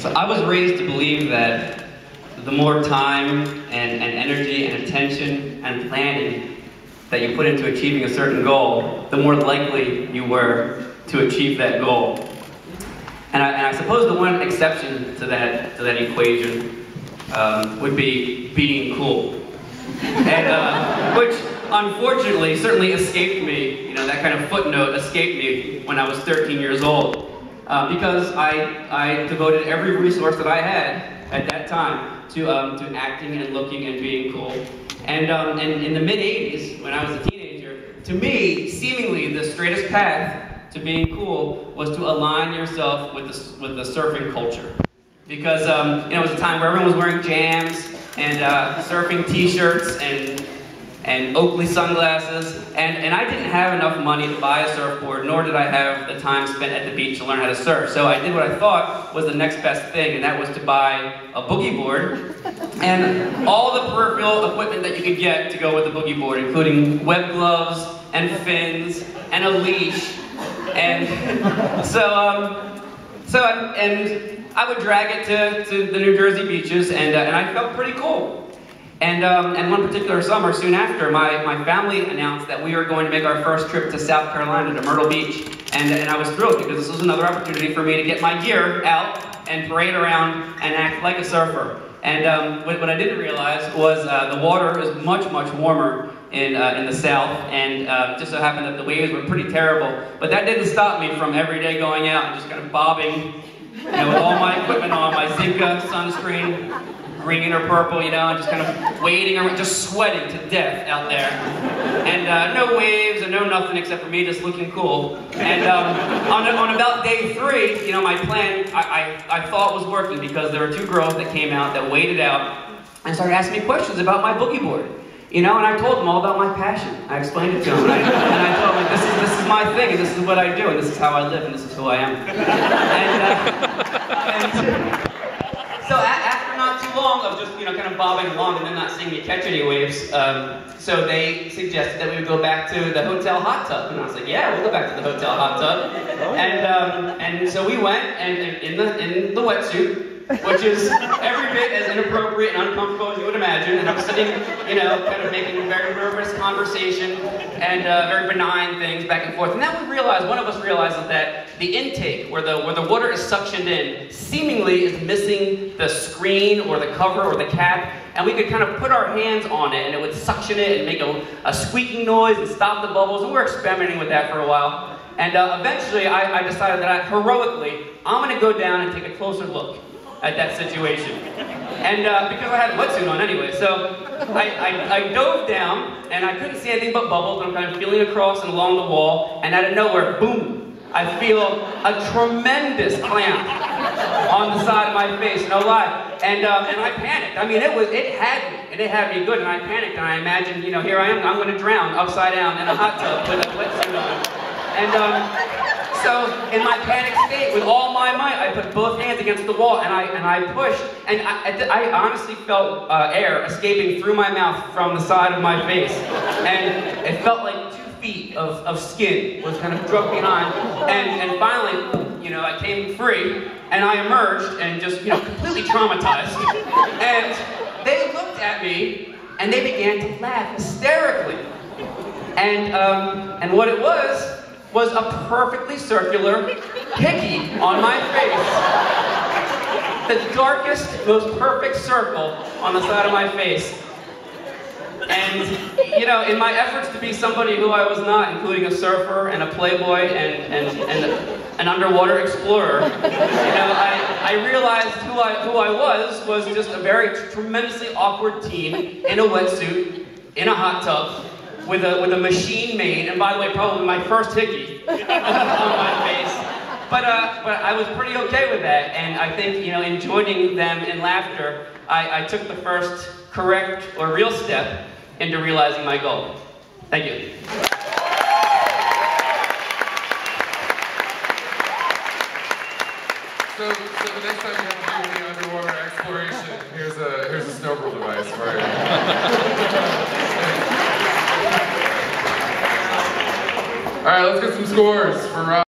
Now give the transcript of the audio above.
So I was raised to believe that the more time and energy and attention and planning that you put into achieving a certain goal, the more likely you were to achieve that goal. And I suppose the one exception to that equation would be being cool. And which unfortunately certainly escaped me, that kind of footnote escaped me when I was 13 years old. Because I devoted every resource that I had at that time to acting and looking and being cool. And in the mid-'80s, when I was a teenager, to me, seemingly the straightest path to being cool was to align yourself with the surfing culture. Because it was a time where everyone was wearing jams and surfing t-shirts and Oakley sunglasses, and I didn't have enough money to buy a surfboard, nor did I have the time spent at the beach to learn how to surf. So I did what I thought was the next best thing, and that was to buy a boogie board and all the peripheral equipment that you could get to go with the boogie board, including web gloves and fins and a leash. And and I would drag it to the New Jersey beaches, and I felt pretty cool. And one particular summer, soon after, my family announced that we were going to make our first trip to South Carolina, to Myrtle Beach. And I was thrilled because this was another opportunity for me to get my gear out and parade around and act like a surfer. And what I didn't realize was the water is much, much warmer in the South, and it just so happened that the waves were pretty terrible. But that didn't stop me from every day going out and just kind of bobbing, with all my equipment on, my Zinka sunscreen, green or purple, and just kind of wading around, just sweating to death out there. And no waves and no nothing except for me just looking cool. And on about day 3, my plan, I thought was working because there were 2 girls that came out that waded out and started asking me questions about my boogie board. And I told them all about my passion. I explained it to them, and I told them, this is my thing, and this is what I do, and this is how I live, and this is who I am. So after not too long of just, kind of bobbing along and then not seeing me catch any waves, so they suggested that we would go back to the hotel hot tub. And I was like, yeah, we'll go back to the hotel hot tub. And so we went, and in the wetsuit, which is every bit as inappropriate and uncomfortable as you would imagine. And I'm sitting, kind of making very nervous conversation and very benign things back and forth. And then one of us realized that the intake, where the water is suctioned in, seemingly is missing the screen or the cover or the cap. And we could kind of put our hands on it, and it would suction it and make a squeaking noise and stop the bubbles. And we were experimenting with that for a while. And eventually, I decided that heroically, I'm going to go down and take a closer look at that situation. And because I had a wetsuit on anyway, so I dove down, and I couldn't see anything but bubbles, and I'm kind of feeling across and along the wall, and out of nowhere, boom, I feel a tremendous clamp on the side of my face, no lie. And I panicked. I mean, it had me good, and I panicked, and I imagined, here I am, I'm going to drown upside down in a hot tub with a wetsuit on. And so, in my panic state, with all my might, I put both hands against the wall, and I pushed, and I honestly felt air escaping through my mouth from the side of my face, and it felt like 2 feet of skin was kind of drug behind, and finally, I came free, and I emerged, and just, completely traumatized, and they looked at me, and they began to laugh hysterically, and what it was a perfectly circular hickey on my face. The darkest, most perfect circle on the side of my face. And, in my efforts to be somebody who I was not, including a surfer and a playboy and an underwater explorer, I realized who I was just a very tremendously awkward teen in a wetsuit, in a hot tub, with a machine made, and by the way, probably my first hickey on my face. But I was pretty okay with that, and I think, in joining them in laughter, I took the first correct or real step into realizing my goal. Thank you. So the next time you want to do any underwater exploration, here's a snowball device for you. All right, let's get some scores for Rob.